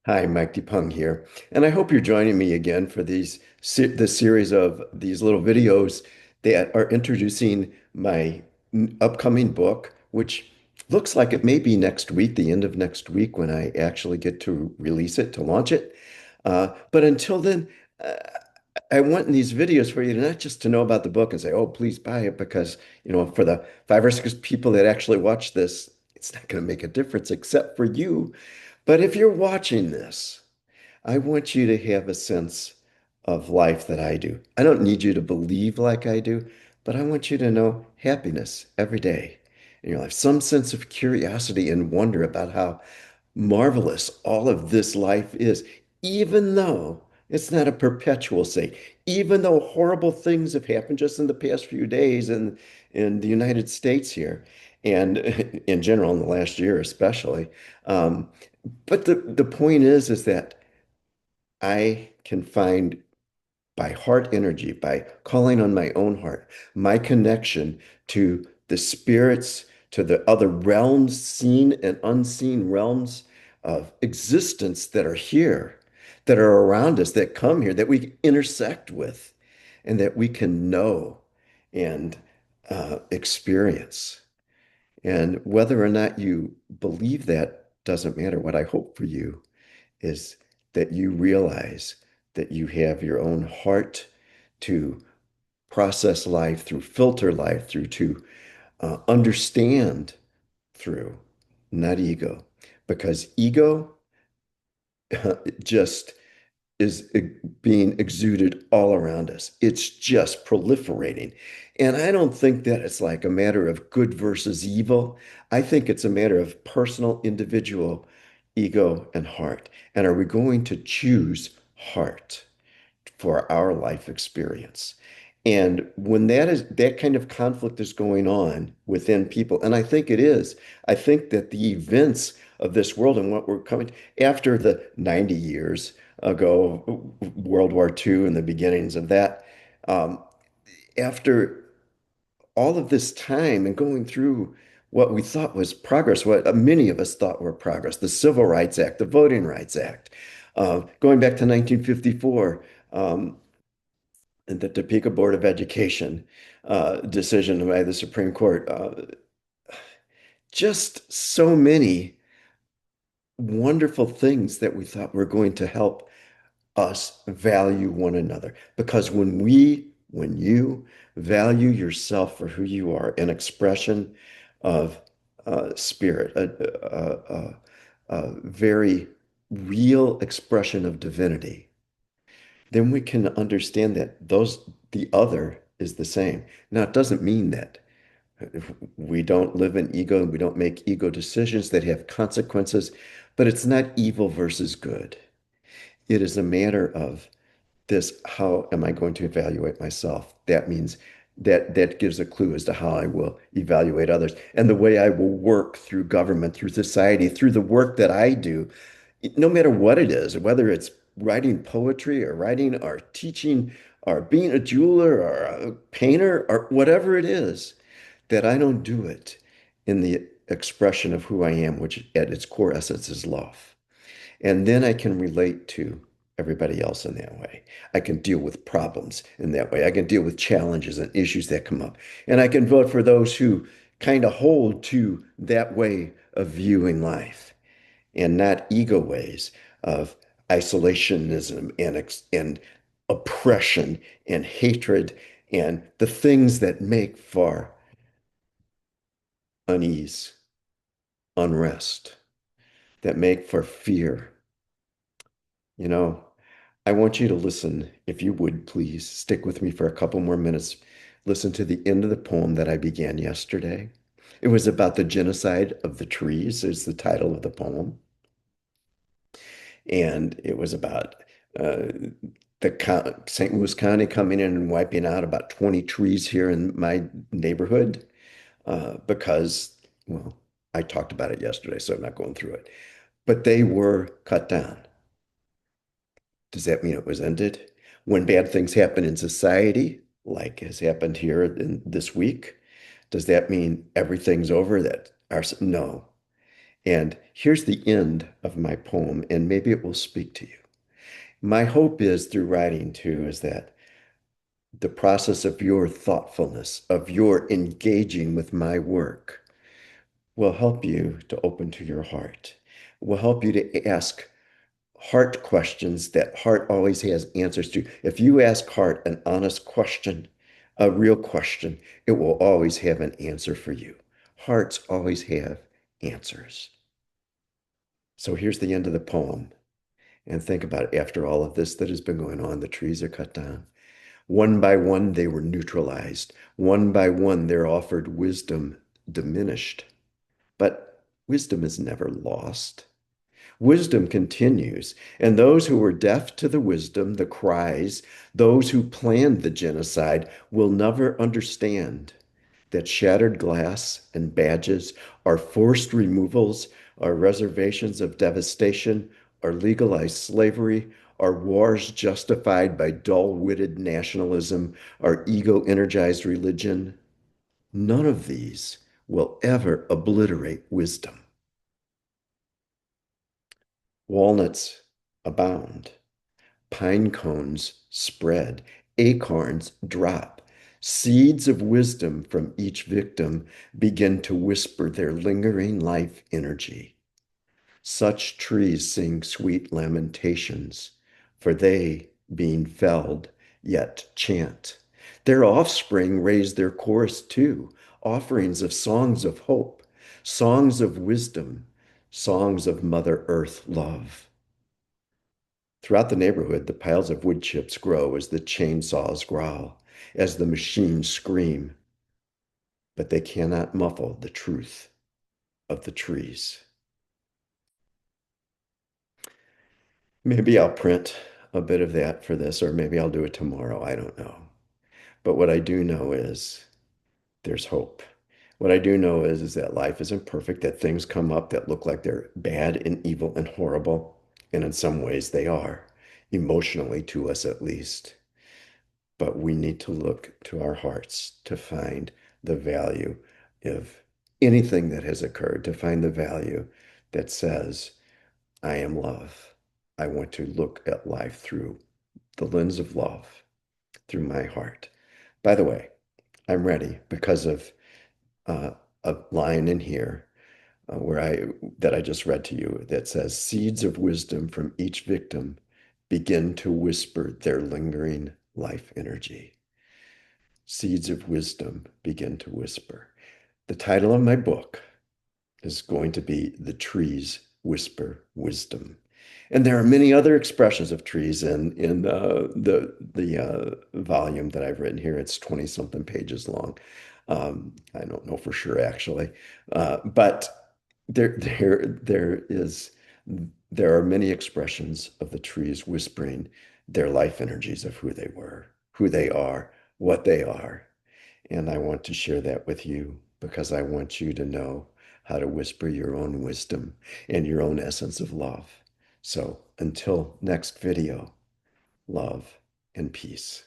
Hi, Mike DePung here, and I hope you're joining me again for this series of these little videos that are introducing my upcoming book, which looks like it may be next week, the end of next week, when I actually get to release it, to launch it. But until then, uh, I want in these videos for you to not just to know about the book and say, "Oh, please buy it," because for the 5 or 6 people that actually watch this, it's not going to make a difference except for you. But if you're watching this, I want you to have a sense of life that I do. I don't need you to believe like I do, but I want you to know happiness every day in your life, some sense of curiosity and wonder about how marvelous all of this life is, even though it's not a perpetual state, even though horrible things have happened just in the past few days in the United States here, and in general in the last year especially. Um, but the point is that I can find by heart energy, by calling on my own heart, my connection to the spirits, to the other realms, seen and unseen realms of existence that are here, that are around us, that come here, that we intersect with, and that we can know and experience. And whether or not you believe that doesn't matter. What I hope for you is that you realize that you have your own heart to process life through, filter life through, to understand through, not ego. Because ego just is being exuded all around us. It's just proliferating. And I don't think that it's like a matter of good versus evil. I think it's a matter of personal, individual ego and heart. And are we going to choose heart for our life experience? And when that kind of conflict is going on within people, and I think it is, I think that the events of this world and what we're coming after the 90 years ago, World War II and the beginnings of that, um, after all of this time and going through what we thought was progress, what many of us thought were progress, the Civil Rights Act, the Voting Rights Act, going back to 1954, and the Topeka Board of Education decision by the Supreme Court. Just so many wonderful things that we thought were going to help us value one another. Because when you value yourself for who you are, an expression of spirit, a very real expression of divinity, then we can understand that the other is the same. Now, it doesn't mean that we don't live in ego and we don't make ego decisions that have consequences, but it's not evil versus good. It is a matter of this, how am I going to evaluate myself? That means that gives a clue as to how I will evaluate others and the way I will work through government, through society, through the work that I do, no matter what it is, whether it's writing poetry or writing or teaching or being a jeweler or a painter or whatever it is, that I don't do it in the expression of who I am, which at its core essence is love. And then I can relate to everybody else in that way. I can deal with problems in that way. I can deal with challenges and issues that come up. And I can vote for those who kind of hold to that way of viewing life and not ego ways of isolationism and oppression and hatred and the things that make for unease, unrest, that make for fear. You know, I want you to listen, if you would please stick with me for a couple more minutes. Listen to the end of the poem that I began yesterday. It was about the genocide of the trees, is the title of the poem. And it was about uh, St. Louis County coming in and wiping out about 20 trees here in my neighborhood because, well, I talked about it yesterday, so I'm not going through it. But they were cut down. Does that mean it was ended? When bad things happen in society, like has happened here in this week, does that mean everything's over? No. And here's the end of my poem, and maybe it will speak to you. My hope is through writing too, is that the process of your thoughtfulness, of your engaging with my work, will help you to open to your heart, will help you to ask heart questions that heart always has answers to. If you ask heart an honest question, a real question, it will always have an answer for you. Hearts always have answers. So here's the end of the poem. And think about it. After all of this that has been going on, the trees are cut down. One by one, they were neutralized. One by one, their offered wisdom diminished. But wisdom is never lost. Wisdom continues, and those who were deaf to the wisdom, the cries, those who planned the genocide will never understand that shattered glass and badges are forced removals, are reservations of devastation, are legalized slavery, are wars justified by dull-witted nationalism, are ego-energized religion. None of these will ever obliterate wisdom. Walnuts abound. Pine cones spread. Acorns drop. Seeds of wisdom from each victim begin to whisper their lingering life energy. Such trees sing sweet lamentations, for they, being felled, yet chant. Their offspring raise their chorus too, offerings of songs of hope, songs of wisdom, songs of Mother Earth love. Throughout the neighborhood, the piles of wood chips grow as the chainsaws growl, as the machines scream, but they cannot muffle the truth of the trees. Maybe I'll print a bit of that for this, or maybe I'll do it tomorrow. I don't know. But what I do know is there's hope. What I do know is that life isn't perfect, that things come up that look like they're bad and evil and horrible. And in some ways they are, emotionally to us at least. But we need to look to our hearts to find the value of anything that has occurred, to find the value that says, I am love. I want to look at life through the lens of love, through my heart. By the way, I'm ready because of uh, a line in here where I that I just read to you that says, "Seeds of wisdom from each victim begin to whisper their lingering life energy." Seeds of wisdom begin to whisper. The title of my book is going to be The Trees Whisper Wisdom. And there are many other expressions of trees in the volume that I've written here. It's 20 something pages long. I don't know for sure actually, but there is there are many expressions of the trees whispering their life energies of who they were, who they are, what they are. And I want to share that with you because I want you to know how to whisper your own wisdom and your own essence of love. So until next video, love and peace.